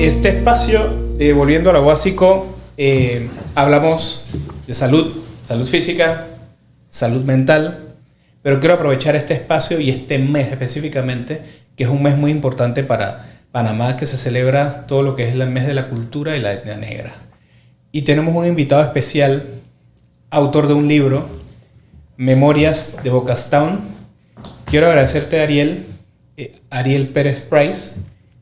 Este espacio de Volviendo a lo Básico, hablamos de salud física, salud mental, pero quiero aprovechar este espacio y este mes específicamente, que es un mes muy importante para Panamá, que se celebra todo lo que es el mes de la cultura y la etnia negra. Y tenemos un invitado especial, autor de un libro, Memorias de Bocastown. Quiero agradecerte, Ariel Pérez Price,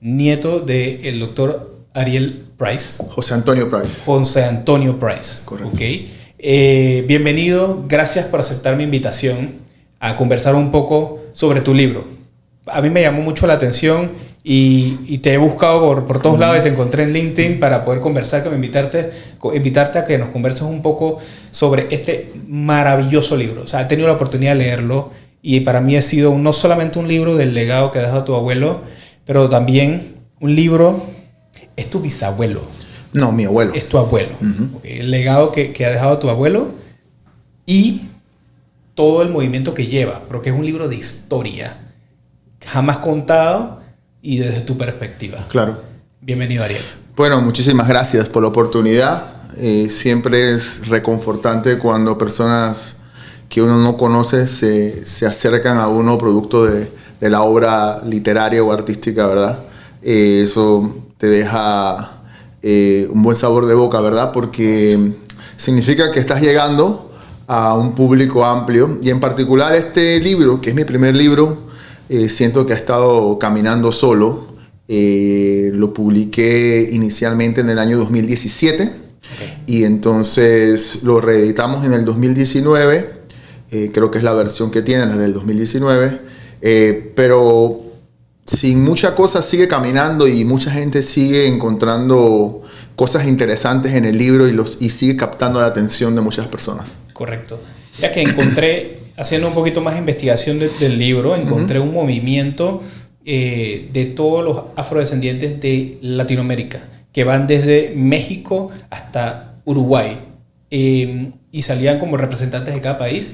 nieto del doctor Ariel Price. José Antonio Price. José Antonio Price. Correcto. Okay. Bienvenido, gracias por aceptar mi invitación a conversar un poco sobre tu libro. A mí me llamó mucho la atención y te he buscado por todos lados y te encontré en LinkedIn para poder conversar, invitarte a que nos converses un poco sobre este maravilloso libro. O sea, he tenido la oportunidad de leerlo y para mí ha sido no solamente un libro del legado que ha dejado tu abuelo, pero también un libro, es tu bisabuelo. No, mi abuelo. Es tu abuelo. Okay. El legado que ha dejado tu abuelo y todo el movimiento que lleva, porque es un libro de historia, jamás contado y desde tu perspectiva. Claro. Bienvenido, Ariel. Bueno, muchísimas gracias por la oportunidad. Siempre es reconfortante cuando personas que uno no conoce se acercan a uno producto de la obra literaria o artística, ¿verdad? Eso te deja un buen sabor de boca, ¿verdad? Porque significa que estás llegando a un público amplio. Y en particular este libro, que es mi primer libro, siento que ha estado caminando solo. Lo publiqué inicialmente en el año 2017. Okay. Y entonces lo reeditamos en el 2019. Creo que es la versión que tiene, la del 2019. Pero sin mucha cosa sigue caminando y mucha gente sigue encontrando cosas interesantes en el libro y sigue captando la atención de muchas personas. Correcto. Ya que encontré, haciendo un poquito más de investigación del libro, encontré un movimiento de todos los afrodescendientes de Latinoamérica, que van desde México hasta Uruguay, y salían como representantes de cada país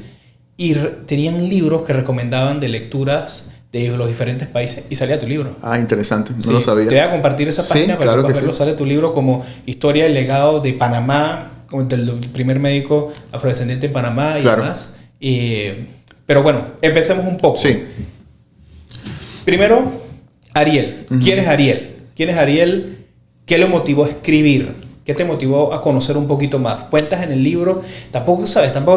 y tenían libros que recomendaban de lecturas de los diferentes países y salía tu libro. Ah, interesante, no lo sabía. Te voy a compartir esa página para que verlo. Sale tu libro como Historia y Legado de Panamá, como del primer médico afrodescendiente en Panamá y demás. Pero bueno, empecemos un poco. Sí. Primero, Ariel. ¿Quién es Ariel? ¿Quién es Ariel? ¿Qué le motivó a escribir? ¿Qué te motivó a conocer un poquito más? Cuentas en el libro, tampoco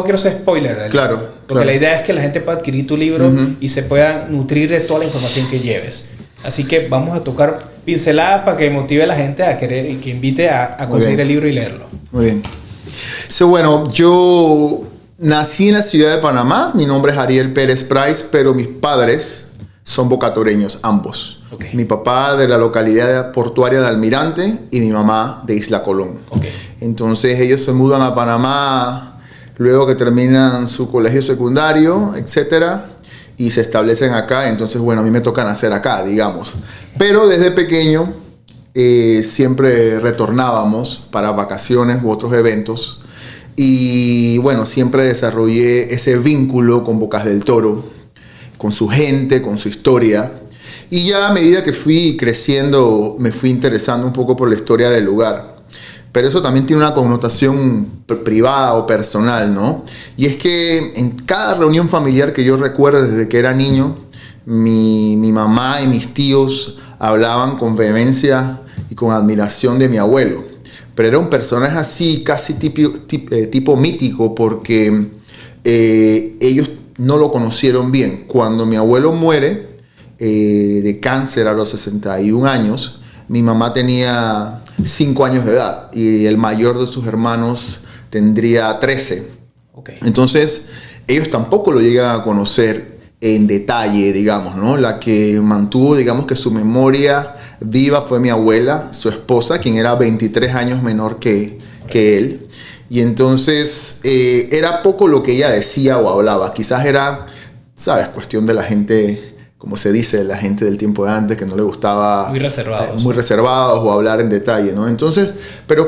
quiero ser spoiler. Claro. Porque la idea es que la gente pueda adquirir tu libro y se pueda nutrir de toda la información que lleves. Así que vamos a tocar pinceladas para que motive a la gente a querer y que invite a conseguir el libro y leerlo. Muy bien. Bueno, yo nací en la ciudad de Panamá. Mi nombre es Ariel Pérez Price, pero mis padres son bocatoreños, ambos. Okay. Mi papá de la localidad portuaria de Almirante y mi mamá de Isla Colón. Okay. Entonces ellos se mudan a Panamá luego que terminan su colegio secundario, etcétera, y se establecen acá. Entonces, bueno, a mí me toca nacer acá, digamos. Pero desde pequeño siempre retornábamos para vacaciones u otros eventos. Y bueno, siempre desarrollé ese vínculo con Bocas del Toro, con su gente, con su historia. Y ya a medida que fui creciendo, me fui interesando un poco por la historia del lugar. Pero eso también tiene una connotación privada o personal, ¿no? Y es que en cada reunión familiar que yo recuerdo desde que era niño, mi mamá y mis tíos hablaban con vehemencia y con admiración de mi abuelo. Pero era un personaje así, casi tipo mítico, porque ellos no lo conocieron bien. Cuando mi abuelo muere de cáncer a los 61 años, mi mamá tenía 5 años de edad y el mayor de sus hermanos tendría 13. Okay. Entonces, ellos tampoco lo llegan a conocer en detalle, digamos, ¿no? La que mantuvo, digamos, que su memoria viva fue mi abuela, su esposa, quien era 23 años menor que él. Y entonces era poco lo que ella decía o hablaba. Quizás era, ¿sabes?, cuestión de la gente, como se dice, la gente del tiempo de antes, que no le gustaba... Muy reservados. Muy reservados o hablar en detalle, ¿no? Entonces, pero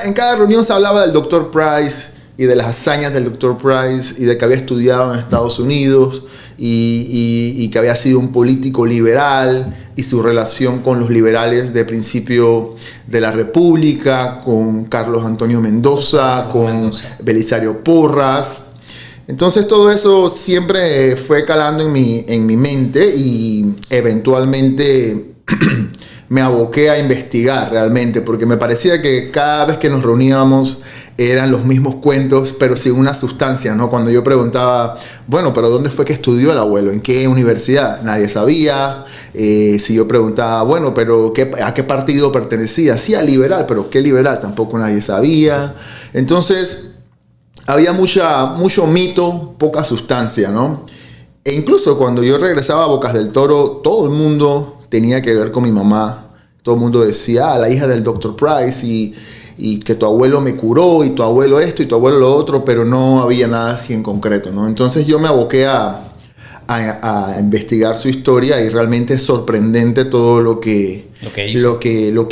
en cada reunión se hablaba del Dr. Price y de las hazañas del Dr. Price y de que había estudiado en Estados Unidos y que había sido un político liberal y su relación con los liberales de principio de la República, con Carlos Antonio Mendoza, con Belisario Porras. Entonces todo eso siempre fue calando en mi mente y eventualmente me aboqué a investigar realmente, porque me parecía que cada vez que nos reuníamos eran los mismos cuentos, pero sin una sustancia, ¿no? Cuando yo preguntaba, bueno, pero ¿dónde fue que estudió el abuelo? ¿En qué universidad? Nadie sabía. Si yo preguntaba, bueno, pero ¿a qué partido pertenecía? Sí, al liberal, pero ¿qué liberal? Tampoco nadie sabía. Entonces, había mucho mito, poca sustancia, ¿no? E incluso cuando yo regresaba a Bocas del Toro, todo el mundo tenía que ver con mi mamá. Todo el mundo decía, la hija del Dr. Price y que tu abuelo me curó y tu abuelo esto y tu abuelo lo otro, pero no había nada así en concreto, ¿no? Entonces yo me aboqué a investigar su historia y realmente es sorprendente todo lo que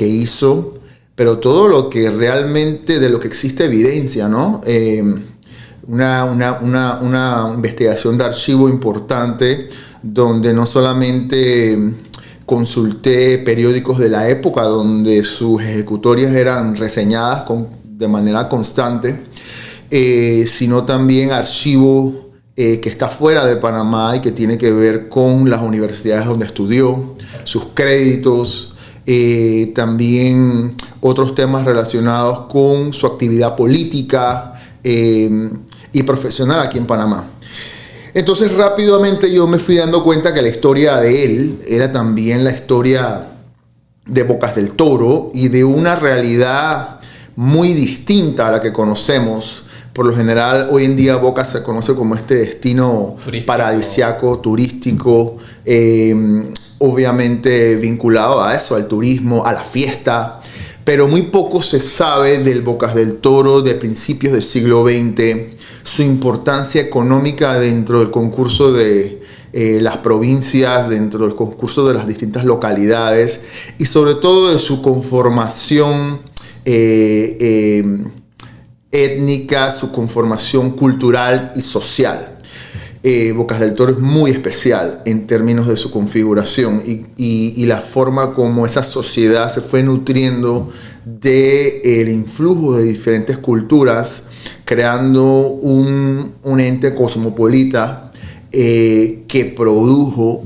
hizo, pero todo lo que realmente de lo que existe evidencia, ¿no? Una investigación de archivo importante donde no solamente consulté periódicos de la época donde sus ejecutorias eran reseñadas de manera constante, sino también archivo que está fuera de Panamá y que tiene que ver con las universidades donde estudió, sus créditos, también otros temas relacionados con su actividad política y profesional aquí en Panamá. Entonces rápidamente yo me fui dando cuenta que la historia de él era también la historia de Bocas del Toro y de una realidad muy distinta a la que conocemos. Por lo general, hoy en día Bocas se conoce como este destino paradisiaco, turístico, obviamente vinculado a eso, al turismo, a la fiesta. Pero muy poco se sabe del Bocas del Toro de principios del siglo XX, su importancia económica dentro del concurso de las provincias, dentro del concurso de las distintas localidades y sobre todo de su conformación étnica, su conformación cultural y social. Bocas del Toro es muy especial en términos de su configuración y la forma como esa sociedad se fue nutriendo del influjo de diferentes culturas, creando un ente cosmopolita que produjo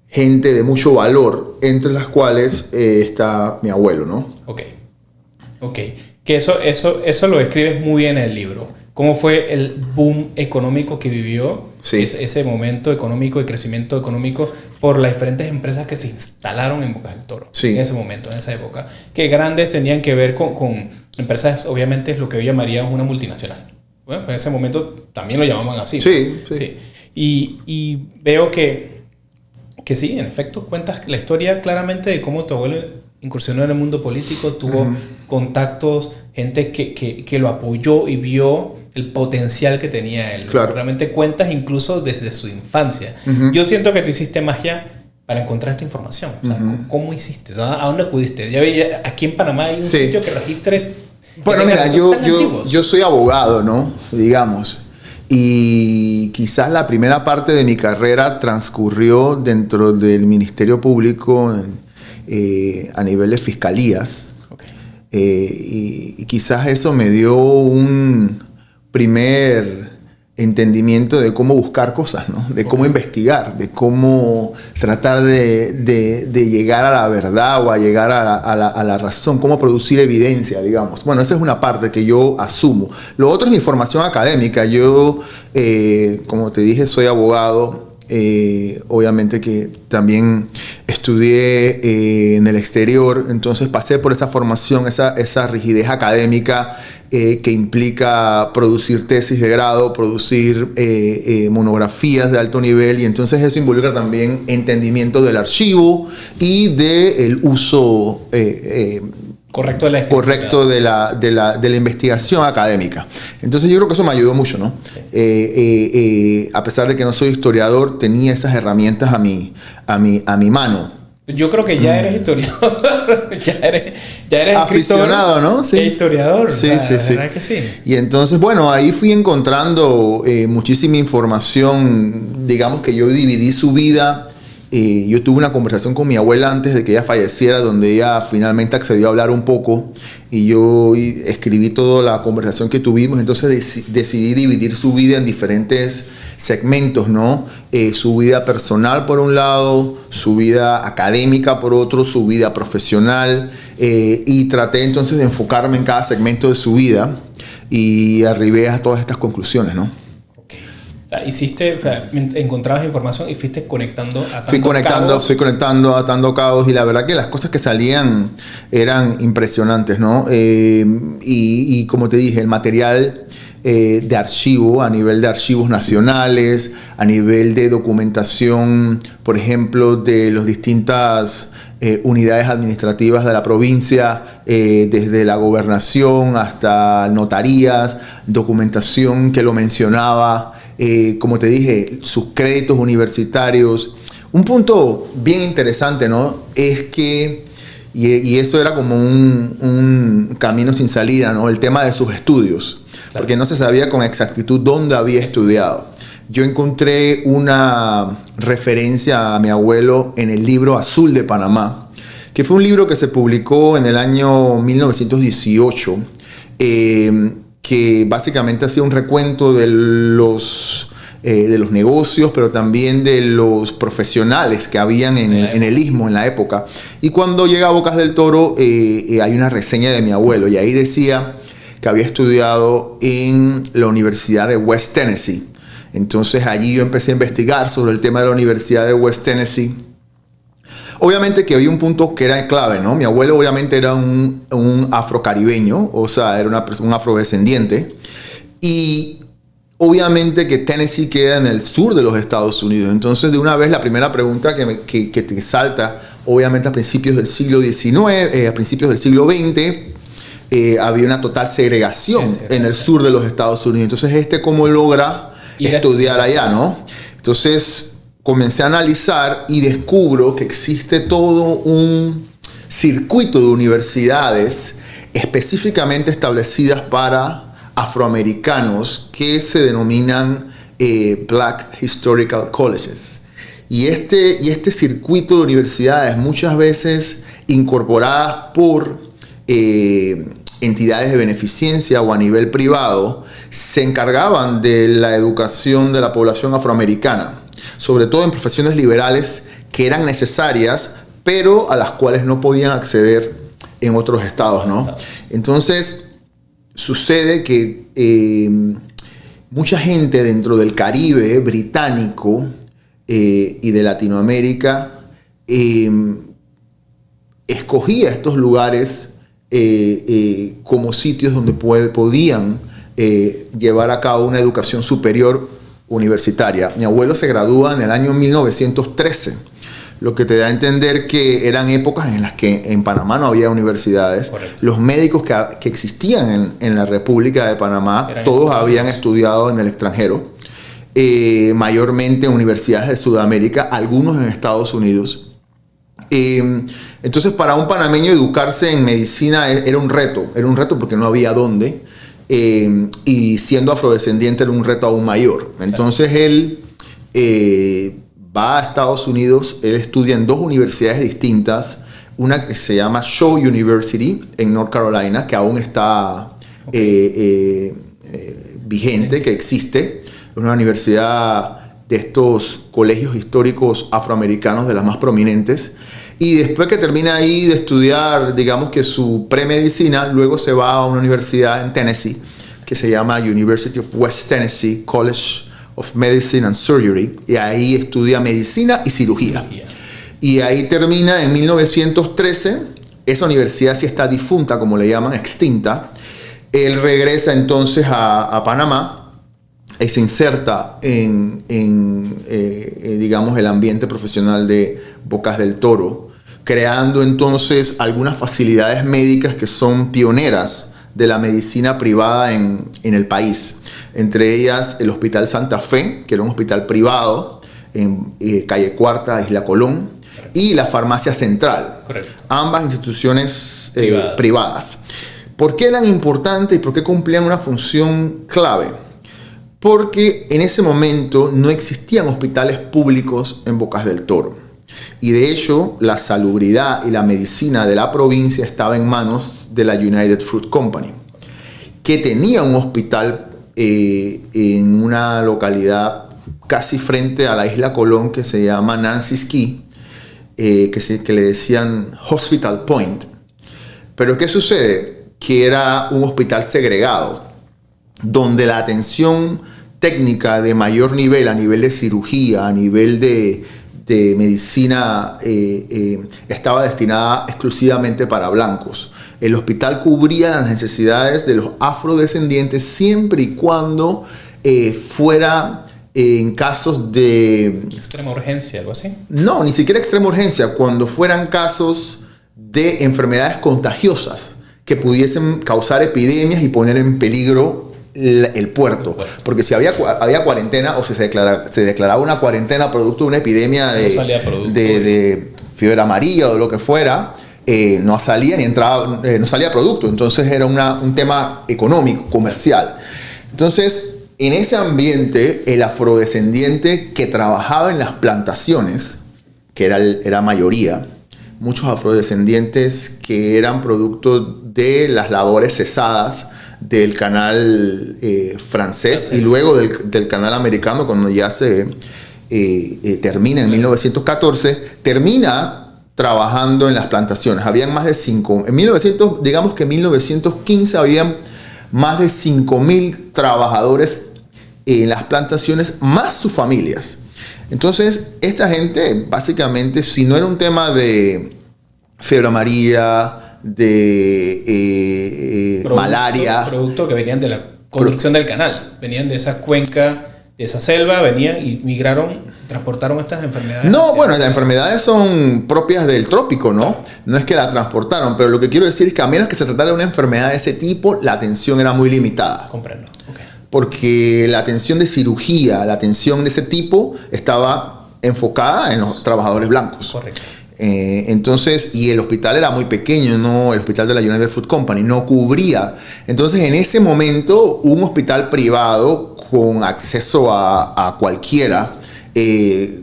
gente de mucho valor, entre las cuales está mi abuelo, ¿no? Ok. Que eso lo describes muy bien en el libro. ¿Cómo fue el boom económico que vivió? Sí. Ese momento económico, de crecimiento económico por las diferentes empresas que se instalaron en Bocas del Toro. Sí. En ese momento, en esa época. Que grandes tenían que ver con empresas, obviamente es lo que hoy llamaríamos una multinacional. Bueno, en ese momento también lo llamaban así. Sí. Y veo que sí, en efecto, cuentas la historia claramente de cómo tu abuelo incursionó en el mundo político, tuvo contactos, gente que lo apoyó y vio el potencial que tenía él. Claro. Realmente cuentas incluso desde su infancia. Yo siento que tú hiciste magia para encontrar esta información. O sea, ¿cómo hiciste? ¿A dónde acudiste? Ya veía, aquí en Panamá hay un sitio que registre... Bueno, mira, yo soy abogado, ¿no? Digamos. Y quizás la primera parte de mi carrera transcurrió dentro del Ministerio Público a nivel de fiscalías. Okay. Y quizás eso me dio un primer entendimiento de cómo buscar cosas, ¿no? De cómo investigar, de cómo tratar de llegar a la verdad o a llegar a la razón, cómo producir evidencia, digamos. Bueno, esa es una parte que yo asumo. Lo otro es mi formación académica. Yo, como te dije, soy abogado. Obviamente que también estudié en el exterior, entonces pasé por esa formación, esa rigidez académica que implica producir tesis de grado, producir monografías de alto nivel, y entonces eso involucra también entendimiento del archivo y del uso correcto de la investigación académica. Entonces yo creo que eso me ayudó mucho, ¿no? A pesar de que no soy historiador, tenía esas herramientas a mi mano. Yo creo que ya eres historiador, ya eres aficionado, escritor, ¿no? Sí. Historiador, sí, o sea, sí. ¿verdad que sí? Y entonces, bueno, ahí fui encontrando muchísima información. Digamos que yo dividí su vida yo tuve una conversación con mi abuela antes de que ella falleciera, donde ella finalmente accedió a hablar un poco y yo escribí toda la conversación que tuvimos. Entonces decidí dividir su vida en diferentes segmentos, ¿no? Su vida personal por un lado, su vida académica por otro, su vida profesional, y traté entonces de enfocarme en cada segmento de su vida y arribé a todas estas conclusiones, ¿no? O sea, encontrabas información y fuiste conectando, fui conectando, atando cabos, y la verdad que las cosas que salían eran impresionantes, ¿no? Y como te dije, el material de archivo, a nivel de archivos nacionales, a nivel de documentación, por ejemplo, de las distintas unidades administrativas de la provincia, desde la gobernación hasta notarías, documentación que lo mencionaba. Como te dije, sus créditos universitarios. Un punto bien interesante, ¿no? Es que, y eso era como un camino sin salida, ¿no? El tema de sus estudios. Claro. Porque no se sabía con exactitud dónde había estudiado. Yo encontré una referencia a mi abuelo en el libro Azul de Panamá, que fue un libro que se publicó en el año 1918, que básicamente hacía un recuento de los negocios, pero también de los profesionales que habían en el istmo en la época. Y cuando llega a Bocas del Toro, hay una reseña de mi abuelo, y ahí decía que había estudiado en la Universidad de West Tennessee. Entonces allí yo empecé a investigar sobre el tema de la Universidad de West Tennessee. Obviamente que había un punto que era clave, ¿no? Mi abuelo obviamente era un afrocaribeño, o sea, era un afrodescendiente. Y obviamente que Tennessee queda en el sur de los Estados Unidos. Entonces, de una vez, la primera pregunta que te salta, obviamente a principios del siglo XIX, a principios del siglo XX, había una total segregación en el sur de los Estados Unidos. Entonces, ¿cómo logra estudiar allá, no? Entonces comencé a analizar y descubro que existe todo un circuito de universidades específicamente establecidas para afroamericanos que se denominan Black Historical Colleges. Y este circuito de universidades, muchas veces incorporadas por entidades de beneficencia o a nivel privado, se encargaban de la educación de la población afroamericana, sobre todo en profesiones liberales que eran necesarias, pero a las cuales no podían acceder en otros estados, ¿no? Entonces, sucede que mucha gente dentro del Caribe británico y de Latinoamérica escogía estos lugares como sitios donde podían llevar a cabo una educación superior universitaria. Mi abuelo se gradúa en el año 1913, lo que te da a entender que eran épocas en las que en Panamá no había universidades. Correcto. Los médicos que existían en la República de Panamá, todos habían estudiado en el extranjero, mayormente en universidades de Sudamérica, algunos en Estados Unidos. Entonces, para un panameño educarse en medicina era un reto porque no había dónde. Y siendo afrodescendiente era un reto aún mayor. Entonces él va a Estados Unidos, él estudia en dos universidades distintas, una que se llama Shaw University en North Carolina, que aún está vigente, que existe, es una universidad de estos colegios históricos afroamericanos de las más prominentes. Y después que termina ahí de estudiar, digamos que su premedicina, luego se va a una universidad en Tennessee que se llama University of West Tennessee College of Medicine and Surgery, y ahí estudia medicina y cirugía. Y ahí termina en 1913. Esa universidad sí está difunta, como le llaman, extinta. Él regresa entonces a Panamá y se inserta en digamos, el ambiente profesional de Bocas del Toro, creando entonces algunas facilidades médicas que son pioneras de la medicina privada en el país. Entre ellas el Hospital Santa Fe, que era un hospital privado en calle Cuarta, Isla Colón, y la Farmacia Central. Correcto. Ambas instituciones privadas. ¿Por qué eran importantes y por qué cumplían una función clave? Porque en ese momento no existían hospitales públicos en Bocas del Toro. Y de hecho, la salubridad y la medicina de la provincia estaba en manos de la United Fruit Company, que tenía un hospital en una localidad casi frente a la isla Colón que se llama Nancy's Key, que le decían Hospital Point. Pero ¿qué sucede? Que era un hospital segregado, donde la atención técnica de mayor nivel, a nivel de cirugía, a nivel de medicina, estaba destinada exclusivamente para blancos. El hospital cubría las necesidades de los afrodescendientes siempre y cuando fuera en casos de... Extrema urgencia, algo así. No, ni siquiera extrema urgencia. Cuando fueran casos de enfermedades contagiosas que pudiesen causar epidemias y poner en peligro el puerto. Porque si había cuarentena o se declaraba una cuarentena producto de una epidemia de fiebre amarilla o de lo que fuera, no salía ni entraba, no salía producto. Entonces era un tema económico, comercial. Entonces, en ese ambiente, el afrodescendiente que trabajaba en las plantaciones, que era mayoría, muchos afrodescendientes que eran producto de las labores cesadas del canal francés y luego del canal americano, cuando ya se termina en 1914, termina trabajando en las plantaciones. Habían más de 5, digamos que en 1915 habían más de 5.000 trabajadores en las plantaciones, más sus familias. Entonces, esta gente, básicamente, si no era un tema de fiebre amarilla, de malaria... Producto que venían de la conducción del canal. Venían de esa cuenca, de esa selva, venían y migraron, transportaron estas enfermedades. No, bueno, las enfermedades son propias del trópico, ¿no? No es que la transportaron, pero lo que quiero decir es que a menos que se tratara de una enfermedad de ese tipo, la atención era muy limitada. Comprendo. Okay. Porque la atención de cirugía, la atención de ese tipo estaba enfocada en los trabajadores blancos. Correcto. Entonces, y el hospital era muy pequeño, ¿no? El hospital de la United Fruit Company no cubría. Entonces, en ese momento, un hospital privado con acceso a cualquiera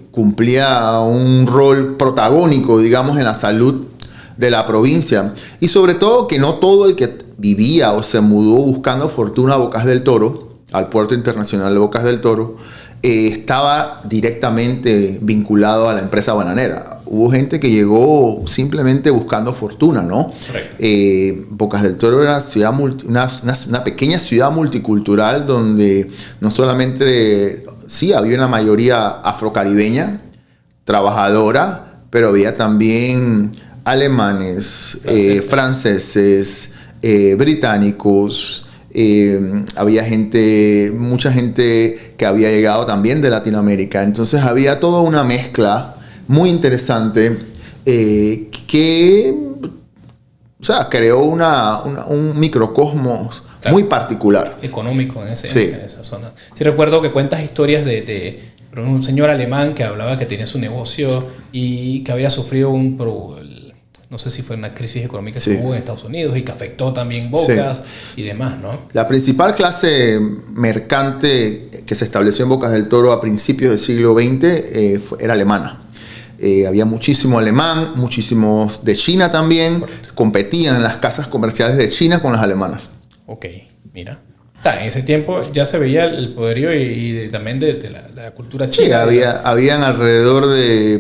cumplía un rol protagónico, digamos, en la salud de la provincia. Y sobre todo que no todo el que vivía o se mudó buscando fortuna a Bocas del Toro, al puerto internacional de Bocas del Toro, estaba directamente vinculado a la empresa bananera. Hubo gente que llegó simplemente buscando fortuna, ¿no? Bocas del Toro era una pequeña ciudad multicultural donde no solamente, sí, había una mayoría afrocaribeña, trabajadora, pero había también alemanes, franceses, británicos. Había mucha gente que había llegado también de Latinoamérica. Entonces había toda una mezcla muy interesante que, o sea, creó un microcosmos muy particular. Económico en esa zona. Sí, recuerdo que cuentas historias de un señor alemán que hablaba que tenía su negocio y que había sufrido no sé si fue una crisis económica que hubo en Estados Unidos y que afectó también Bocas y demás, ¿no? La principal clase mercante que se estableció en Bocas del Toro a principios del siglo XX era alemana. Había muchísimo alemán, muchísimos de China también. Correcto. Competían en las casas comerciales de China con las alemanas. Ok, mira. En ese tiempo ya se veía el poderío y también de la cultura china. Sí, habían alrededor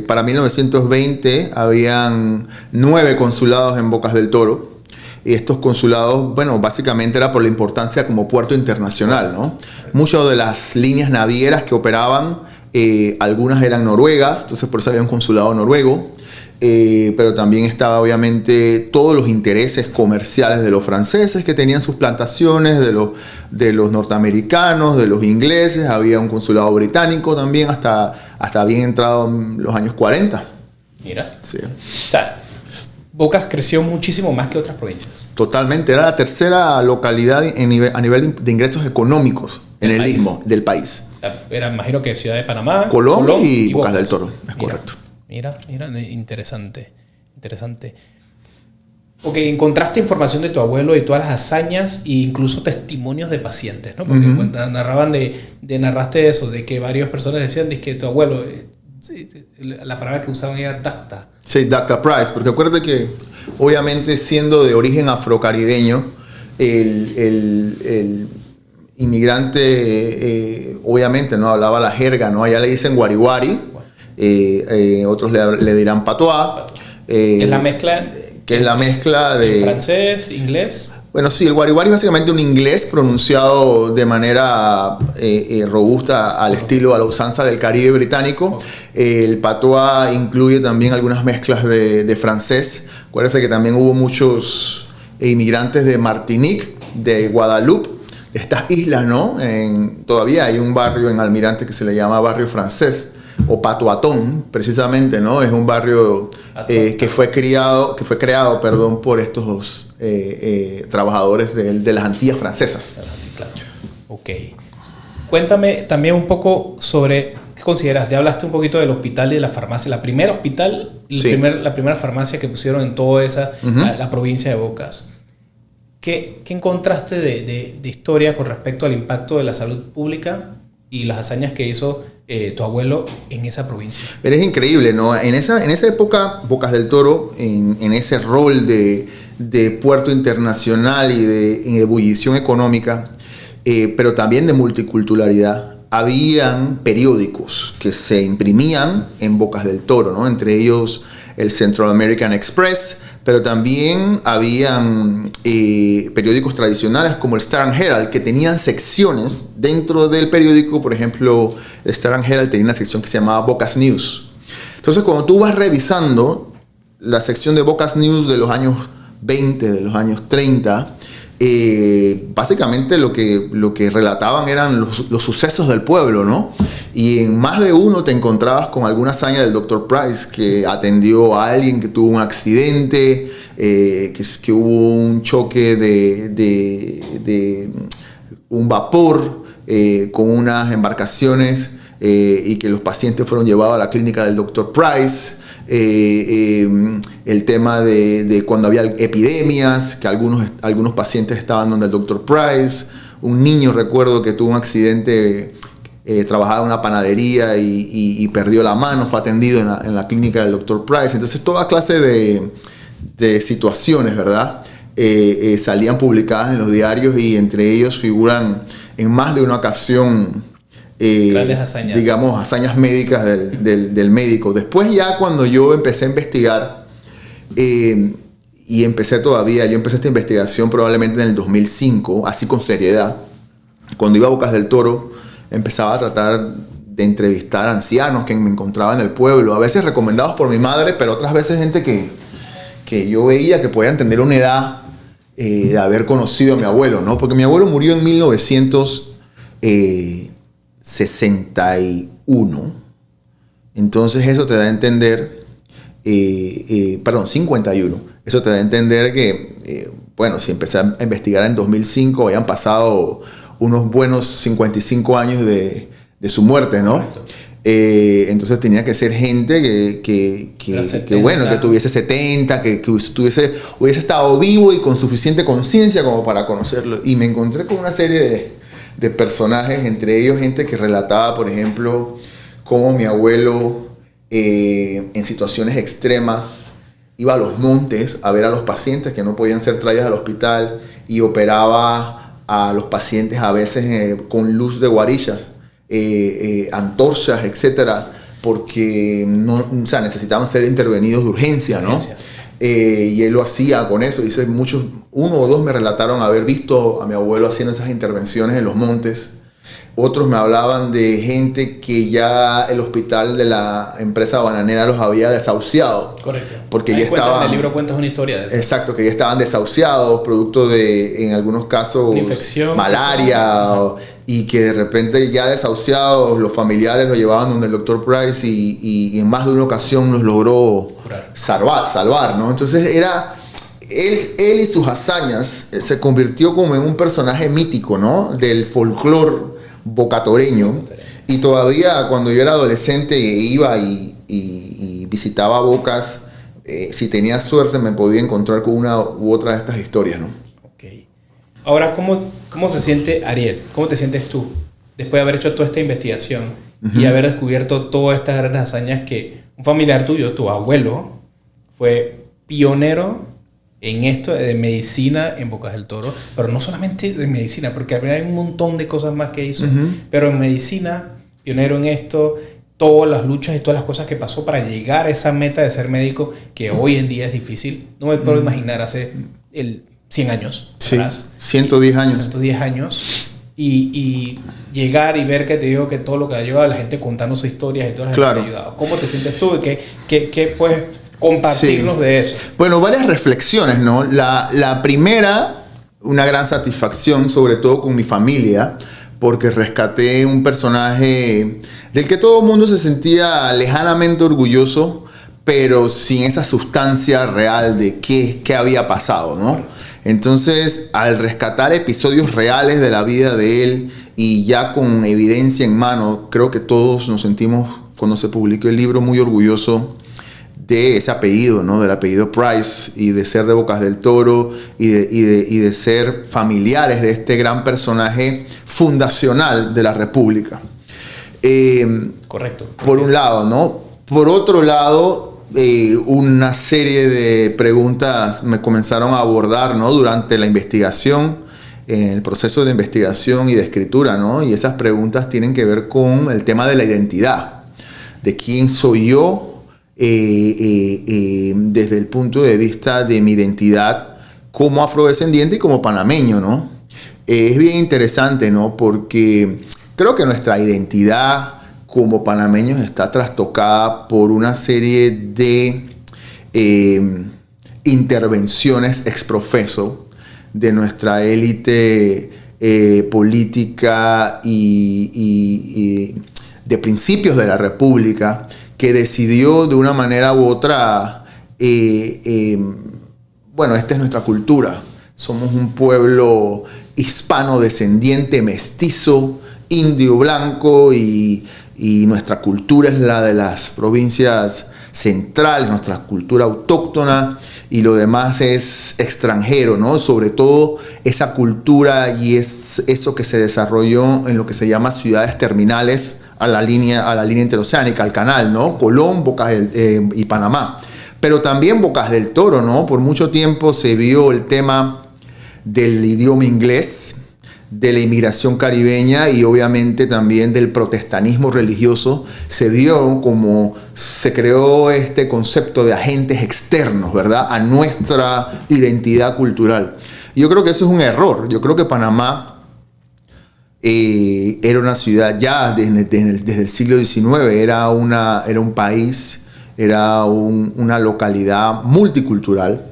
para 1920, habían 9 consulados en Bocas del Toro. Y estos consulados, bueno, básicamente era por la importancia como puerto internacional, ¿no? Muchas de las líneas navieras que operaban, algunas eran noruegas, entonces por eso había un consulado noruego. Pero también estaba obviamente todos los intereses comerciales de los franceses que tenían sus plantaciones, de los norteamericanos, de los ingleses. Había un consulado británico también hasta bien entrado en los años 40. Mira. Sí. O sea, Bocas creció muchísimo más que otras provincias. Totalmente. Era la tercera localidad a nivel de ingresos económicos en el istmo del país. Era, imagino que Ciudad de Panamá, Colón y Bocas del Toro. Es correcto. Mira, interesante. Ok, encontraste información de tu abuelo, de todas las hazañas e incluso testimonios de pacientes, ¿no? Porque narraste eso, de que varias personas decían que tu abuelo Sí, la palabra que usaban era Dr. Sí, Dr. Price, porque acuérdate que obviamente siendo de origen afrocaribeño, el inmigrante obviamente no hablaba la jerga, ¿no? Allá le dicen guariguari, otros le dirán patois. Es la mezcla. Que es la mezcla de francés, inglés. Bueno, sí, el guariguari es básicamente un inglés pronunciado de manera robusta al estilo, a la usanza del Caribe británico. El patois incluye también algunas mezclas de francés. Acuérdense que también hubo muchos inmigrantes de Martinique, de Guadalupe, de estas islas, ¿no? Todavía hay un barrio en Almirante que se le llama Barrio Francés, o Patuatón, precisamente, ¿no? Es un barrio que fue creado, por estos trabajadores de las Antillas francesas. Claro. Ok. Cuéntame también un poco sobre qué consideras. Ya hablaste un poquito del hospital y de la farmacia. La primera hospital, Sí. la primera farmacia que pusieron en toda esa, la provincia de Bocas. ¿Qué encontraste de historia con respecto al impacto de la salud pública y las hazañas que hizo tu abuelo en esa provincia? Pero es increíble, ¿no? En esa época, Bocas del Toro, en ese rol de puerto internacional y de ebullición económica, pero también de multiculturalidad, habían periódicos que se imprimían en Bocas del Toro, ¿no? Entre ellos el Central American Express, pero también habían periódicos tradicionales como el Star and Herald, que tenían secciones dentro del periódico. Por ejemplo, el Star and Herald tenía una sección que se llamaba Bocas News. Entonces, cuando tú vas revisando la sección de Bocas News de los años 20, de los años 30, básicamente lo que relataban eran los sucesos del pueblo, ¿no? Y en más de uno te encontrabas con alguna hazaña del Dr. Price, que atendió a alguien que tuvo un accidente, que hubo un choque de un vapor con unas embarcaciones y que los pacientes fueron llevados a la clínica del Dr. Price. El tema de cuando había epidemias, que algunos pacientes estaban donde el Dr. Price. Un niño, recuerdo, que tuvo un accidente, trabajaba en una panadería y perdió la mano, fue atendido en la clínica del Dr. Price. Entonces toda clase de situaciones, ¿verdad? Salían publicadas en los diarios, y entre ellos figuran en más de una ocasión grandes hazañas. Digamos, hazañas médicas del médico. Después, ya cuando yo empecé a investigar, yo empecé esta investigación probablemente en el 2005, así con seriedad. Cuando iba a Bocas del Toro, empezaba a tratar de entrevistar ancianos que me encontraba en el pueblo, a veces recomendados por mi madre, pero otras veces gente que yo veía que podían tener una edad de haber conocido a mi abuelo, ¿no? Porque mi abuelo murió en 1961. Entonces eso te da a entender, 51. Eso te da a entender que, si empecé a investigar en 2005, habían pasado unos buenos 55 años de su muerte, ¿no? Entonces tenía que ser gente que tuviese 70, que hubiese estado vivo y con suficiente conciencia como para conocerlo. Y me encontré con una serie de personajes, entre ellos gente que relataba, por ejemplo, cómo mi abuelo, en situaciones extremas, iba a los montes a ver a los pacientes que no podían ser traídos al hospital, y operaba a los pacientes a veces con luz de guarillas, antorchas, etcétera, porque necesitaban ser intervenidos de urgencia, ¿no? Y él lo hacía con eso. Dice, uno o dos me relataron haber visto a mi abuelo haciendo esas intervenciones en los montes. Otros me hablaban de gente que ya el hospital de la empresa bananera los había desahuciado. Correcto. Porque ya estaban... En el libro cuentas una historia de eso. Exacto, que ya estaban desahuciados, producto de, en algunos casos, una infección, malaria, y que de repente ya desahuciados, los familiares los llevaban donde el Dr. Price, y en más de una ocasión los logró salvar, ¿no? Entonces era... Él y sus hazañas se convirtió como en un personaje mítico, ¿no? Del folclore bocatoreño. Y todavía cuando yo era adolescente iba y visitaba Bocas, si tenía suerte me podía encontrar con una u otra de estas historias, ¿no? Okay. Ahora, ¿cómo se siente Ariel? ¿Cómo te sientes tú después de haber hecho toda esta investigación y haber descubierto todas estas grandes hazañas que un familiar tuyo, tu abuelo, fue pionero en esto de medicina en Bocas del Toro, pero no solamente de medicina, porque hay un montón de cosas más que hizo, pero en medicina, pionero en esto, todas las luchas y todas las cosas que pasó para llegar a esa meta de ser médico, que hoy en día es difícil. No me puedo imaginar hace 100 años. Sí, atrás, 110 años. 110 años. Y llegar y ver que te digo que todo lo que ha llevado a la gente contando sus historias y todas las claro. que te ha ayudado. ¿Cómo te sientes tú? ¿Qué puedes compartirnos de eso? Bueno, varias reflexiones, ¿no? La primera, una gran satisfacción, sobre todo con mi familia, porque rescaté un personaje del que todo el mundo se sentía lejanamente orgulloso, pero sin esa sustancia real de qué había pasado, ¿no? Entonces, al rescatar episodios reales de la vida de él y ya con evidencia en mano, creo que todos nos sentimos, cuando se publicó el libro, muy orgullosos de ese apellido, ¿no? Del apellido Price, y de ser de Bocas del Toro y de ser familiares de este gran personaje fundacional de la República. Correcto. Por un lado, ¿no? Por otro lado, una serie de preguntas me comenzaron a abordar, ¿no? Durante la investigación, en el proceso de investigación y de escritura, ¿no? Y esas preguntas tienen que ver con el tema de la identidad, de quién soy yo, desde el punto de vista de mi identidad como afrodescendiente y como panameño, ¿no? Es bien interesante, ¿no? Porque creo que nuestra identidad como panameños está trastocada por una serie de intervenciones ex profeso de nuestra élite política y de principios de la República, que decidió de una manera u otra, bueno, esta es nuestra cultura. Somos un pueblo hispano descendiente, mestizo, indio, blanco, y nuestra cultura es la de las provincias centrales, nuestra cultura autóctona, y lo demás es extranjero, ¿no? Sobre todo esa cultura y es eso que se desarrolló en lo que se llama ciudades terminales a la línea interoceánica, al canal, ¿no? Colón, y Panamá. Pero también Bocas del Toro, ¿no? Por mucho tiempo se vio el tema del idioma inglés, de la inmigración caribeña y obviamente también del protestanismo religioso. Se vio como se creó este concepto de agentes externos, ¿verdad?, a nuestra identidad cultural. Y yo creo que eso es un error. Yo creo que Panamá era una ciudad ya desde el siglo XIX, era un país, era una localidad multicultural,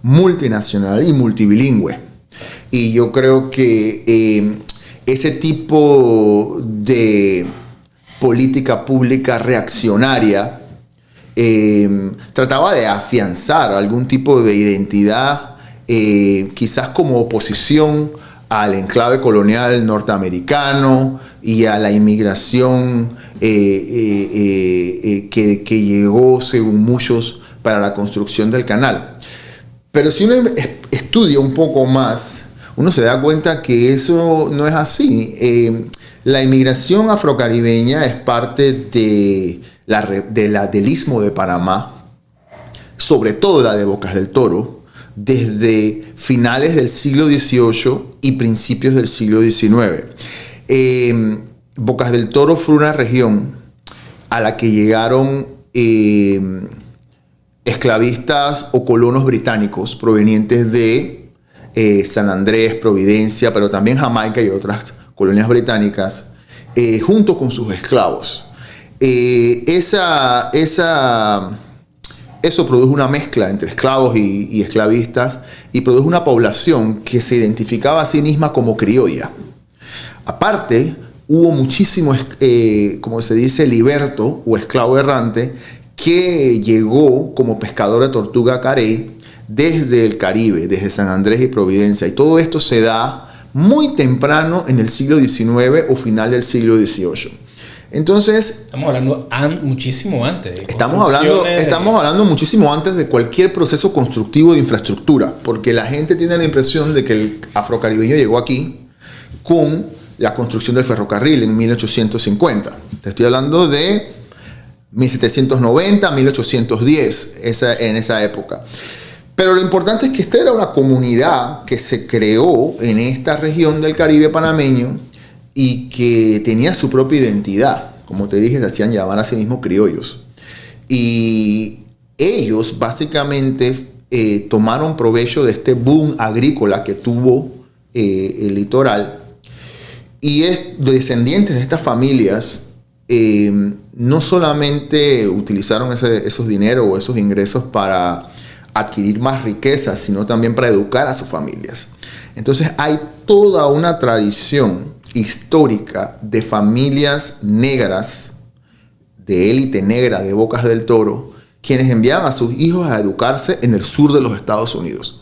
multinacional y multibilingüe. Y yo creo que ese tipo de política pública reaccionaria trataba de afianzar algún tipo de identidad, quizás como oposición al enclave colonial norteamericano y a la inmigración que llegó, según muchos, para la construcción del canal. Pero si uno estudia un poco más, uno se da cuenta que eso no es así. La inmigración afrocaribeña es parte del istmo de Panamá, sobre todo la de Bocas del Toro, desde finales del siglo XVIII y principios del siglo XIX. Bocas del Toro fue una región a la que llegaron esclavistas o colonos británicos provenientes de San Andrés, Providencia, pero también Jamaica y otras colonias británicas, junto con sus esclavos. Eso produjo una mezcla entre esclavos y esclavistas y produjo una población que se identificaba a sí misma como criolla. Aparte, hubo muchísimo, como se dice, liberto o esclavo errante que llegó como pescador de tortuga carey desde el Caribe, desde San Andrés y Providencia. Y todo esto se da muy temprano en el siglo XIX o final del siglo XVIII. Entonces, estamos hablando muchísimo antes. Estamos hablando muchísimo antes de cualquier proceso constructivo de infraestructura, porque la gente tiene la impresión de que el afrocaribeño llegó aquí con la construcción del ferrocarril en 1850. Te estoy hablando de 1790, 1810, en esa época. Pero lo importante es que esta era una comunidad que se creó en esta región del Caribe panameño y que tenía su propia identidad. Como te dije, se hacían llamar a sí mismos criollos. Y ellos básicamente tomaron provecho de este boom agrícola que tuvo el litoral. Y descendientes de estas familias no solamente utilizaron esos dineros o esos ingresos para adquirir más riquezas, sino también para educar a sus familias. Entonces hay toda una tradición histórica de familias negras, de élite negra de Bocas del Toro, quienes enviaban a sus hijos a educarse en el sur de los Estados Unidos.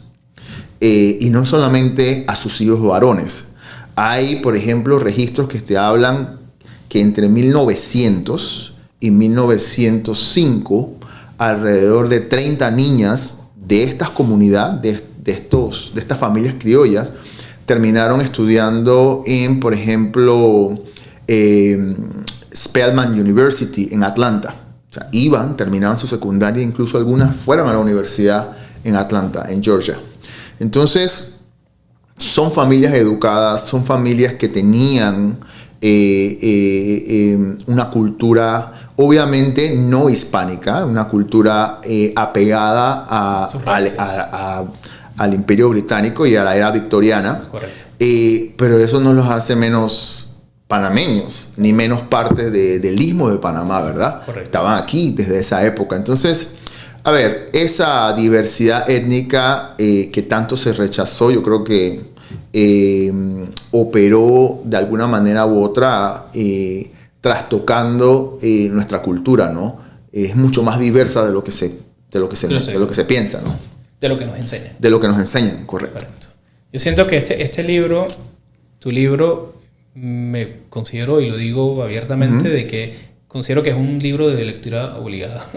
Y no solamente a sus hijos varones. Hay, por ejemplo, registros que te hablan que entre 1900 y 1905, alrededor de 30 niñas de estas comunidades, de estas familias criollas, terminaron estudiando en, por ejemplo, Spelman University en Atlanta. O sea, terminaban su secundaria, incluso algunas fueron a la universidad en Atlanta, en Georgia. Entonces, son familias educadas, son familias que tenían una cultura obviamente no hispánica, una cultura apegada al Imperio Británico y a la era victoriana. Correcto. Pero eso no los hace menos panameños, ni menos parte del Istmo de Panamá, ¿verdad? Correcto. Estaban aquí desde esa época. Entonces, a ver, esa diversidad étnica que tanto se rechazó, yo creo que operó de alguna manera u otra trastocando nuestra cultura, ¿no? Es mucho más diversa de lo que se piensa, ¿no? De lo que nos enseñan. De lo que nos enseñan, correcto. Yo siento que este libro, tu libro, me considero, y lo digo abiertamente, de que considero que es un libro de lectura obligada.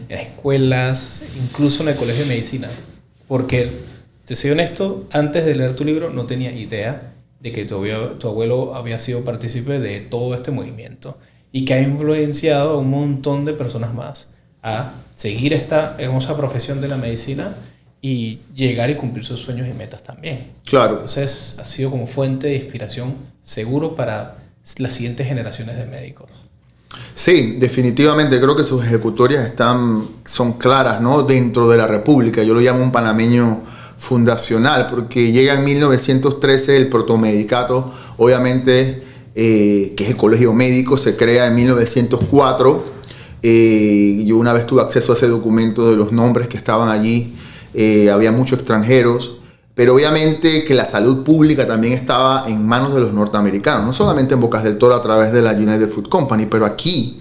En escuelas, incluso en el colegio de medicina. Porque, te soy honesto, antes de leer tu libro no tenía idea de que tu abuelo había sido partícipe de todo este movimiento y que ha influenciado a un montón de personas más a seguir esta hermosa profesión de la medicina y llegar y cumplir sus sueños y metas también. Claro. Entonces ha sido como fuente de inspiración seguro para las siguientes generaciones de médicos. Sí, definitivamente creo que sus ejecutorias son claras, ¿no? Dentro de la República. Yo lo llamo un panameño fundacional, porque llega en 1913 el protomedicato, obviamente, que es el colegio médico, se crea en 1904. Yo una vez tuve acceso a ese documento de los nombres que estaban allí. Había muchos extranjeros, pero obviamente que la salud pública también estaba en manos de los norteamericanos, no solamente en Bocas del Toro a través de la United Fruit Company, pero aquí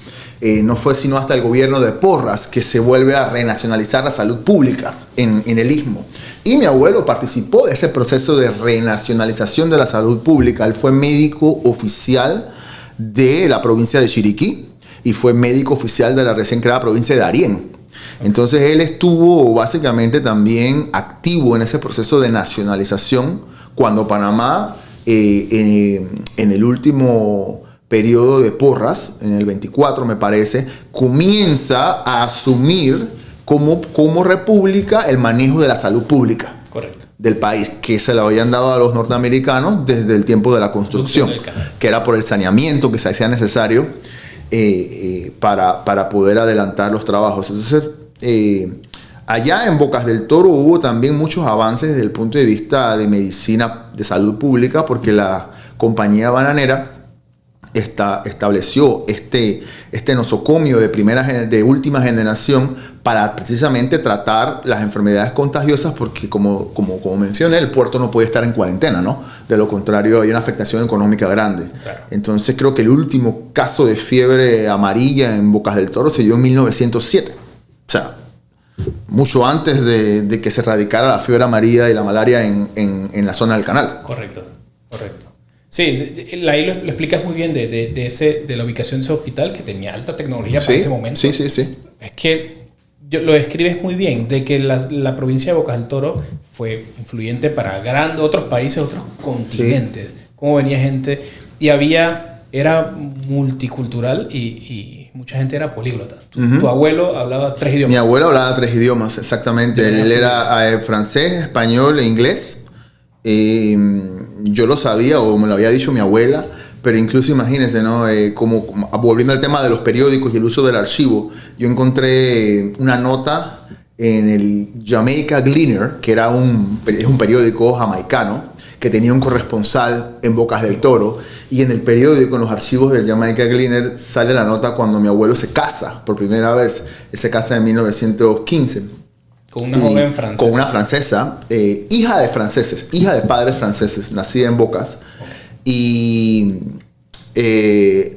no fue sino hasta el gobierno de Porras que se vuelve a renacionalizar la salud pública en el Istmo. Y mi abuelo participó de ese proceso de renacionalización de la salud pública. Él fue médico oficial de la provincia de Chiriquí y fue médico oficial de la recién creada provincia de Darién. Entonces él estuvo básicamente también activo en ese proceso de nacionalización cuando Panamá, en el último periodo de Porras, en el 24 me parece, comienza a asumir como república el manejo de la salud pública. Correcto. Del país, que se lo habían dado a los norteamericanos desde el tiempo de la construcción, que era por el saneamiento que se hacía necesario para poder adelantar los trabajos. Entonces, allá en Bocas del Toro hubo también muchos avances desde el punto de vista de medicina, de salud pública, porque la compañía bananera estableció este nosocomio de última generación para precisamente tratar las enfermedades contagiosas, porque como mencioné, el puerto no puede estar en cuarentena, ¿no? De lo contrario, hay una afectación económica grande. Claro. Entonces creo que el último caso de fiebre amarilla en Bocas del Toro se dio en 1907. O sea, mucho antes de que se erradicara la fiebre amarilla y la malaria en la zona del canal. Correcto. Sí, ahí lo explicas muy bien de la ubicación de ese hospital que tenía alta tecnología para ese momento. Sí. Es que lo describes muy bien, de que la provincia de Bocas del Toro fue influyente para otros países, otros continentes. Cómo venía gente era multicultural y mucha gente era políglota. Tu abuelo hablaba 3 idiomas. Mi abuelo hablaba 3 idiomas, exactamente. Él era francés, español e inglés. Yo lo sabía, o me lo había dicho mi abuela, pero incluso imagínense, ¿no? Como volviendo al tema de los periódicos y el uso del archivo, yo encontré una nota en el Jamaica Gleaner, que es un periódico jamaicano, que tenía un corresponsal en Bocas del Toro, y en el periódico, en los archivos del Jamaica Gleaner, sale la nota cuando mi abuelo se casa por primera vez. Él se casa en 1915. Con una joven francesa. Con una francesa, hija de franceses, hija de padres franceses, nacida en Bocas. Okay. Y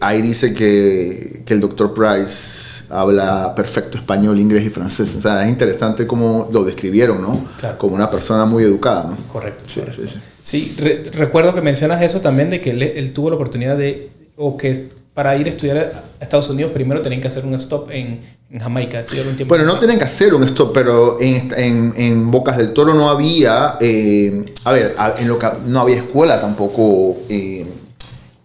ahí dice que el Dr. Price habla perfecto español, inglés y francés. O sea, es interesante cómo lo describieron, ¿no? Claro. Como una persona muy educada, ¿no? Correcto. Sí, sí, sí. Sí, recuerdo que mencionas eso también, de que él tuvo la oportunidad para ir a estudiar a Estados Unidos, primero tenían que hacer un stop en Jamaica. Bueno, no tenían que hacer un stop, pero en Bocas del Toro no había, no había escuela tampoco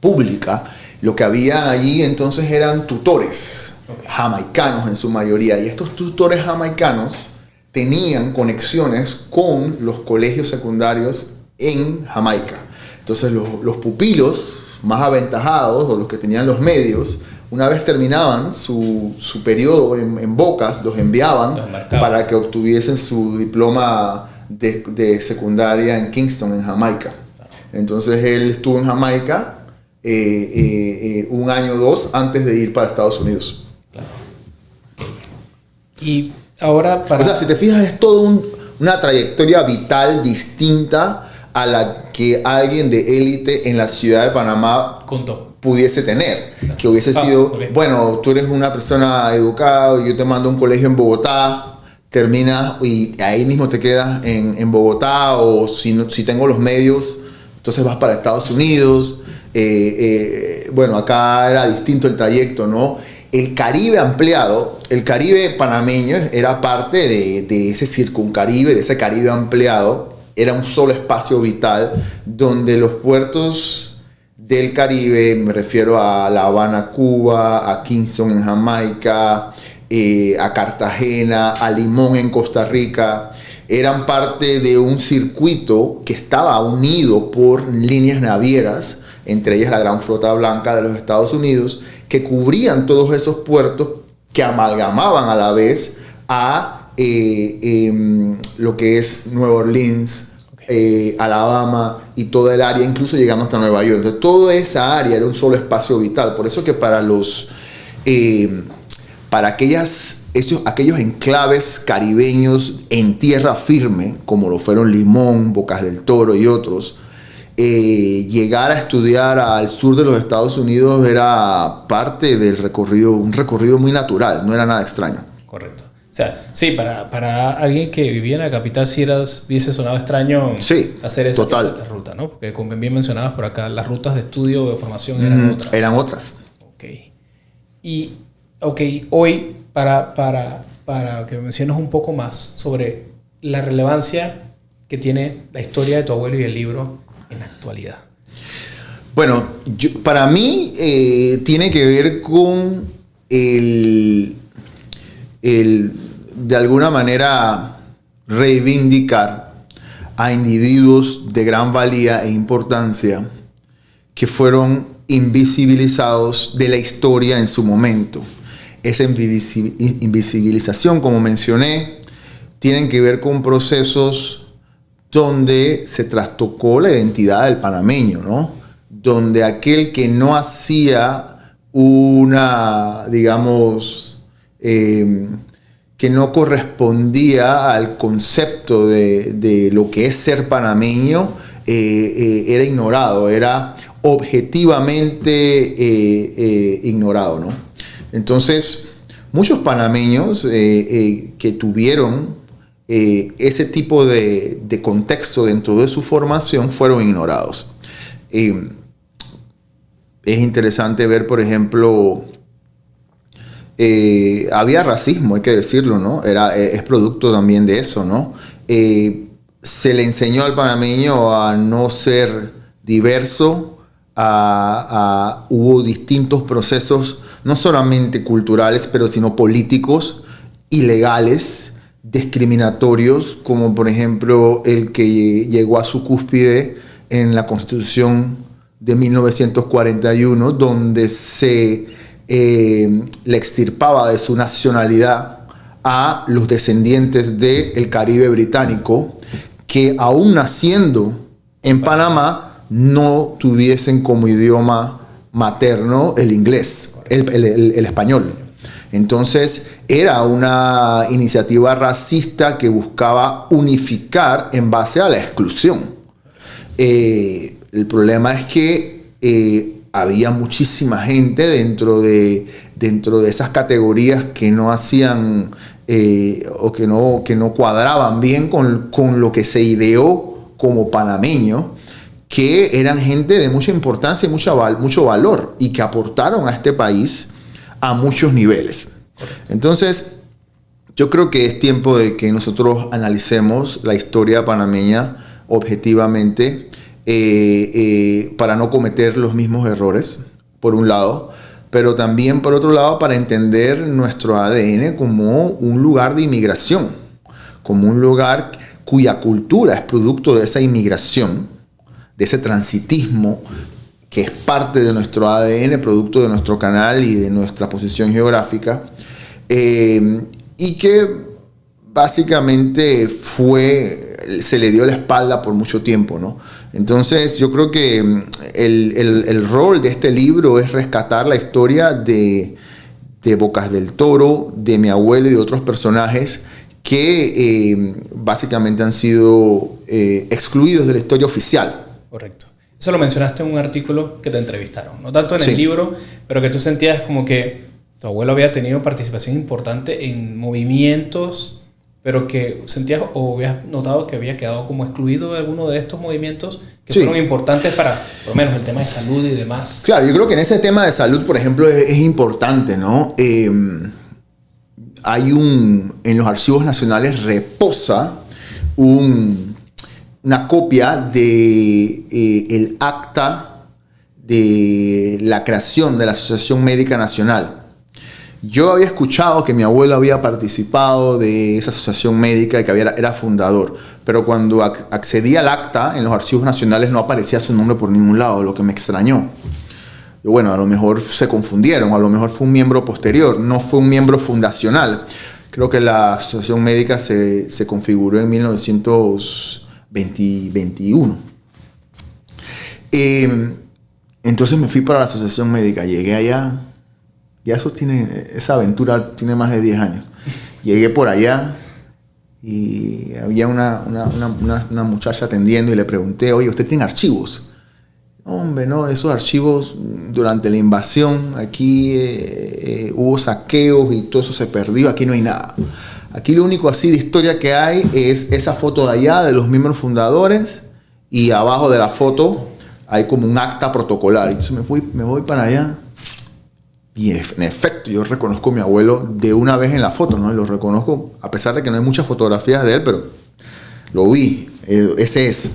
pública. Lo que había allí entonces eran tutores jamaicanos en su mayoría, y estos tutores jamaicanos tenían conexiones con los colegios secundarios en Jamaica. Entonces los pupilos más aventajados, o los que tenían los medios, una vez terminaban su periodo en Bocas, los enviaban para que obtuviesen su diploma de secundaria en Kingston, en Jamaica. Entonces él estuvo en Jamaica 1 año o 2 antes de ir para Estados Unidos. Claro. Y ahora O sea, si te fijas, es toda una trayectoria vital distinta a la que alguien de élite en la ciudad de Panamá pudiese tener. Claro. Que hubiese sido, bueno, tú eres una persona educada, yo te mando a un colegio en Bogotá, terminas y ahí mismo te quedas en Bogotá, o si tengo los medios, entonces vas para Estados Unidos. Bueno, acá era distinto el trayecto, ¿no? El Caribe ampliado, el Caribe panameño era parte de ese circuncaribe, de ese Caribe ampliado. Era un solo espacio vital donde los puertos del Caribe, me refiero a La Habana, Cuba, a Kingston en Jamaica, a Cartagena, a Limón en Costa Rica, eran parte de un circuito que estaba unido por líneas navieras, entre ellas la Gran Flota Blanca de los Estados Unidos, que cubrían todos esos puertos, que amalgamaban a la vez a lo que es Nueva Orleans, Alabama y toda el área, incluso llegando hasta Nueva York. Entonces, toda esa área era un solo espacio vital. Por eso que para aquellos enclaves caribeños en tierra firme, como lo fueron Limón, Bocas del Toro y otros, llegar a estudiar al sur de los Estados Unidos era parte del recorrido, un recorrido muy natural, no era nada extraño. Correcto. O sea, sí, para alguien que vivía en la capital sí hubiese sonado extraño hacer esa ruta, ¿no? Porque como bien mencionabas por acá, las rutas de estudio o de formación eran otras. Eran otras. Y hoy, para que menciones un poco más sobre la relevancia que tiene la historia de tu abuelo y el libro en la actualidad. Bueno, para mí tiene que ver con de alguna manera reivindicar a individuos de gran valía e importancia que fueron invisibilizados de la historia en su momento. Esa invisibilización, como mencioné, tienen que ver con procesos donde se trastocó la identidad del panameño, ¿no? Donde aquel que no hacía que no correspondía al concepto de lo que es ser panameño, era ignorado, era objetivamente ignorado, ¿no? Entonces, muchos panameños que tuvieron ese tipo de contexto dentro de su formación fueron ignorados. Es interesante ver, por ejemplo, había racismo, hay que decirlo, ¿no? Es producto también de eso, ¿no? Se le enseñó al panameño a no ser diverso, hubo distintos procesos, no solamente culturales, pero sino políticos, ilegales, discriminatorios, como por ejemplo el que llegó a su cúspide en la Constitución de 1941, donde se le extirpaba de su nacionalidad a los descendientes del Caribe británico, que aún naciendo en Panamá no tuviesen como idioma materno el inglés, el español. Entonces era una iniciativa racista que buscaba unificar en base a la exclusión. El problema es que había muchísima gente dentro de esas categorías que no hacían o que no cuadraban bien con lo que se ideó como panameño, que eran gente de mucha importancia y mucho valor y que aportaron a este país a muchos niveles. Entonces, yo creo que es tiempo de que nosotros analicemos la historia panameña objetivamente para no cometer los mismos errores, por un lado, pero también, por otro lado, para entender nuestro ADN como un lugar de inmigración, como un lugar cuya cultura es producto de esa inmigración, de ese transitismo que es parte de nuestro ADN, producto de nuestro canal y de nuestra posición geográfica, y que básicamente se le dio la espalda por mucho tiempo, ¿no? Entonces yo creo que el rol de este libro es rescatar la historia de Bocas del Toro, de mi abuelo y de otros personajes que básicamente han sido excluidos de la historia oficial. Correcto. Eso lo mencionaste en un artículo que te entrevistaron. No tanto en el libro, pero que tú sentías como que tu abuelo había tenido participación importante en movimientos, pero que sentías o habías notado que había quedado como excluido de alguno de estos movimientos que fueron importantes para, por lo menos, el tema de salud y demás. Claro, yo creo que en ese tema de salud, por ejemplo, es importante, ¿no? Hay en los archivos nacionales reposa una copia de el acta de la creación de la Asociación Médica Nacional. Yo había escuchado que mi abuelo había participado de esa asociación médica y que era fundador, pero cuando accedí al acta en los archivos nacionales no aparecía su nombre por ningún lado, lo que me extrañó. Y bueno, a lo mejor se confundieron, a lo mejor fue un miembro posterior, no fue un miembro fundacional. Creo que la asociación médica se configuró en 1921. Entonces me fui para la asociación médica, llegué allá. Ya esa aventura tiene más de 10 años. Llegué por allá y había una muchacha atendiendo y le pregunté, oye, ¿usted tiene archivos? Hombre, no, esos archivos durante la invasión, aquí hubo saqueos y todo eso se perdió, aquí no hay nada. Aquí lo único así de historia que hay es esa foto de allá de los miembros fundadores y abajo de la foto hay como un acta protocolar. Entonces me voy para allá. Y en efecto, yo reconozco a mi abuelo de una vez en la foto, ¿no? Lo reconozco, a pesar de que no hay muchas fotografías de él, pero lo vi, ese es.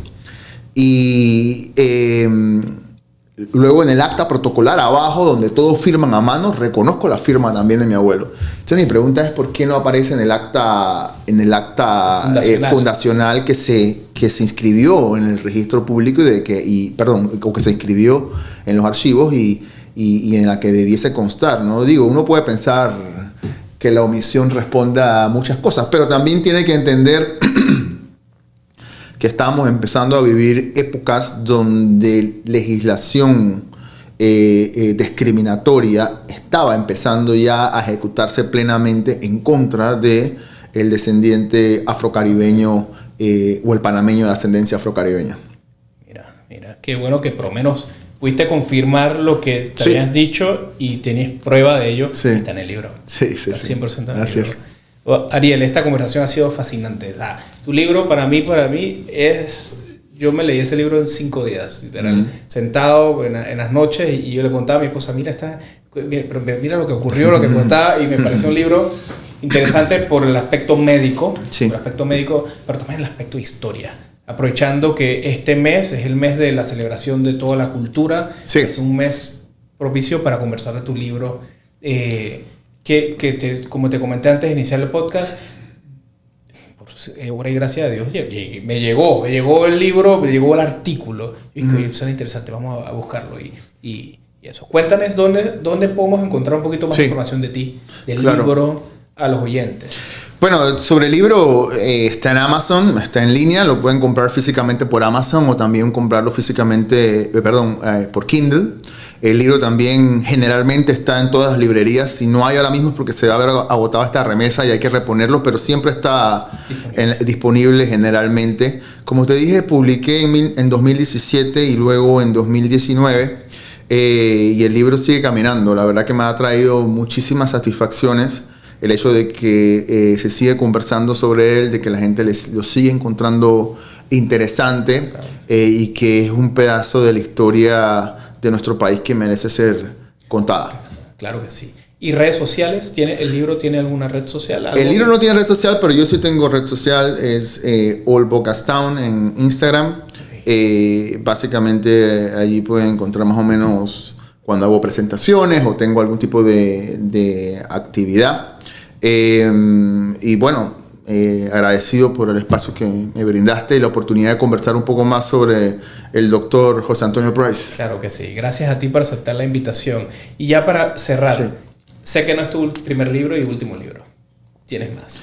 Y luego en el acta protocolar, abajo, donde todos firman a mano, reconozco la firma también de mi abuelo. Entonces mi pregunta es, ¿por qué no aparece en el acta fundacional que se inscribió en el registro público o que se inscribió en los archivos y en la que debiese constar, ¿no? Digo, uno puede pensar que la omisión responda a muchas cosas, pero también tiene que entender que estamos empezando a vivir épocas donde legislación discriminatoria estaba empezando ya a ejecutarse plenamente en contra de el descendiente afrocaribeño o el panameño de ascendencia afrocaribeña. Mira, qué bueno que por lo menos pudiste confirmar lo que te habías dicho y tenías prueba de ello. Sí. Está en el libro. Sí. 100% en el Así libro. es. Ariel, esta conversación ha sido fascinante. O sea, tu libro para mí es... Yo me leí ese libro en 5 días, literal, sentado en las noches y yo le contaba a mi esposa, mira lo que ocurrió, lo que contaba, y me pareció un libro interesante por el aspecto médico, sí. por el aspecto médico, pero también el aspecto de historia. aprovechando que este mes es el mes de la celebración de toda la cultura. Sí. Es un mes propicio para conversar de tu libro. Como te comenté antes de iniciar el podcast, por obra y gracia de Dios, me llegó el libro, me llegó el artículo. Y que suena interesante, vamos a buscarlo. Y eso. Cuéntanos dónde podemos encontrar un poquito más de información de ti, del libro, a los oyentes. Bueno, sobre el libro está en Amazon, está en línea, lo pueden comprar físicamente por Amazon o también comprarlo físicamente, por Kindle. El libro también generalmente está en todas las librerías. Si no hay ahora mismo es porque se va a haber agotado esta remesa y hay que reponerlo, pero siempre está disponible generalmente. Como te dije, publiqué en 2017 y luego en 2019 y el libro sigue caminando. La verdad que me ha traído muchísimas satisfacciones el hecho de que se sigue conversando sobre él, de que la gente lo sigue encontrando interesante y que es un pedazo de la historia de nuestro país que merece ser contada. Claro que sí. ¿Y redes sociales? ¿El libro tiene alguna red social? El libro no tiene red social, pero yo sí tengo red social. Es All Bocas Town en Instagram. Básicamente allí pueden encontrar más o menos cuando hago presentaciones o tengo algún tipo de actividad. Y bueno, agradecido por el espacio que me brindaste y la oportunidad de conversar un poco más sobre el doctor José Antonio Price. Claro que sí. Gracias a ti por aceptar la invitación. Y ya para cerrar, sé que no es tu primer libro y último libro. ¿Tienes más?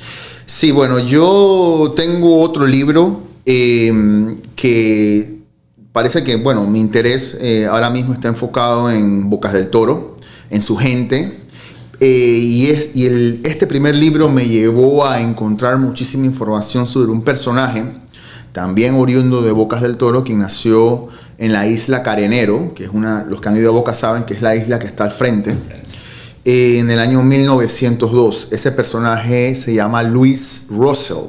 Sí, bueno, yo tengo otro libro que parece que, bueno, mi interés ahora mismo está enfocado en Bocas del Toro, en su gente. Este primer libro me llevó a encontrar muchísima información sobre un personaje, también oriundo de Bocas del Toro, quien nació en la isla Carenero, que es los que han ido a Bocas saben que es la isla que está al frente, en el año 1902. Ese personaje se llama Louis Russell.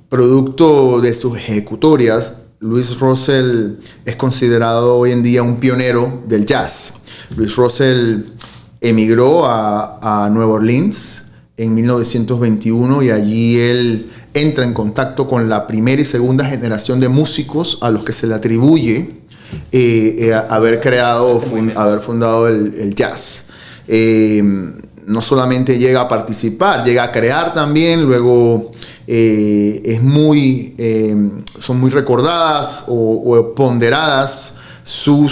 Producto de sus ejecutorias, Louis Russell es considerado hoy en día un pionero del jazz. Louis Russell emigró a Nueva Orleans en 1921 y allí él entra en contacto con la primera y segunda generación de músicos a los que se le atribuye haber fundado el jazz. No solamente llega a participar, llega a crear también, luego son muy recordadas o ponderadas su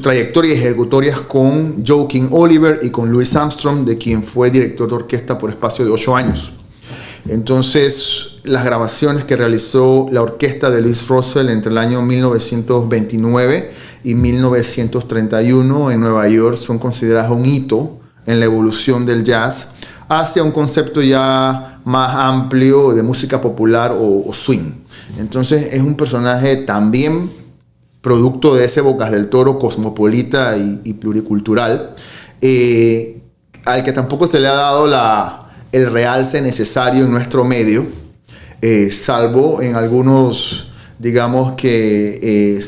trayectoria y ejecutorias con Joaquin Oliver y con Louis Armstrong, de quien fue director de orquesta por espacio de 8 años. Entonces, las grabaciones que realizó la orquesta de Louis Russell entre el año 1929 y 1931 en Nueva York son consideradas un hito en la evolución del jazz hacia un concepto ya más amplio de música popular o swing. Entonces, es un personaje también producto de ese Bocas del Toro cosmopolita y pluricultural, al que tampoco se le ha dado el realce necesario en nuestro medio, salvo en algunos, digamos que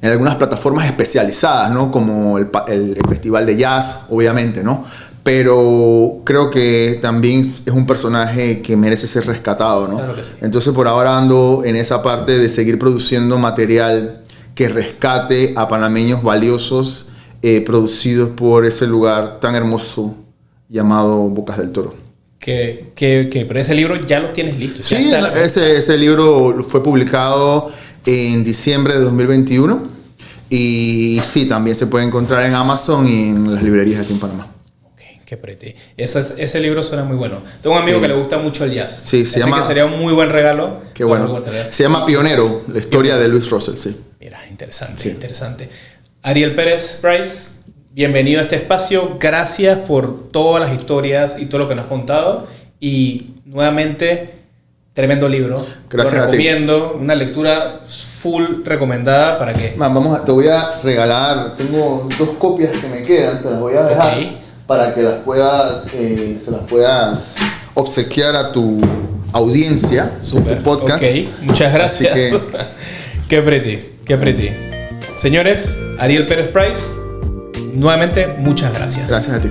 en algunas plataformas especializadas, ¿no? Como el Festival de Jazz, obviamente, ¿no? Pero creo que también es un personaje que merece ser rescatado, ¿no? Claro que sí. Entonces por ahora ando en esa parte de seguir produciendo material que rescate a panameños valiosos producidos por ese lugar tan hermoso llamado Bocas del Toro. Pero ese libro ya lo tienes listo. Sí, ese libro fue publicado en diciembre de 2021 y sí, también se puede encontrar en Amazon y en las librerías aquí en Panamá. Qué pretty. Ese libro suena muy bueno. Tengo un amigo que le gusta mucho el jazz. Sí, así que sería un muy buen regalo. Qué bueno. Se llama Pionero, la historia de Louis Russell, sí. Mira, interesante. Ariel Pérez Price, bienvenido a este espacio. Gracias por todas las historias y todo lo que nos has contado. Y nuevamente, tremendo libro. Gracias lo a ti. Recomiendo. Una lectura full recomendada para que... Te voy a regalar, tengo 2 copias que me quedan, te las voy a dejar. Okay. Para que se las puedas obsequiar a tu audiencia, Super. Tu podcast. Ok, muchas gracias. Así que... Qué pretty. Señores, Ariel Pérez Price, nuevamente muchas gracias. Gracias a ti.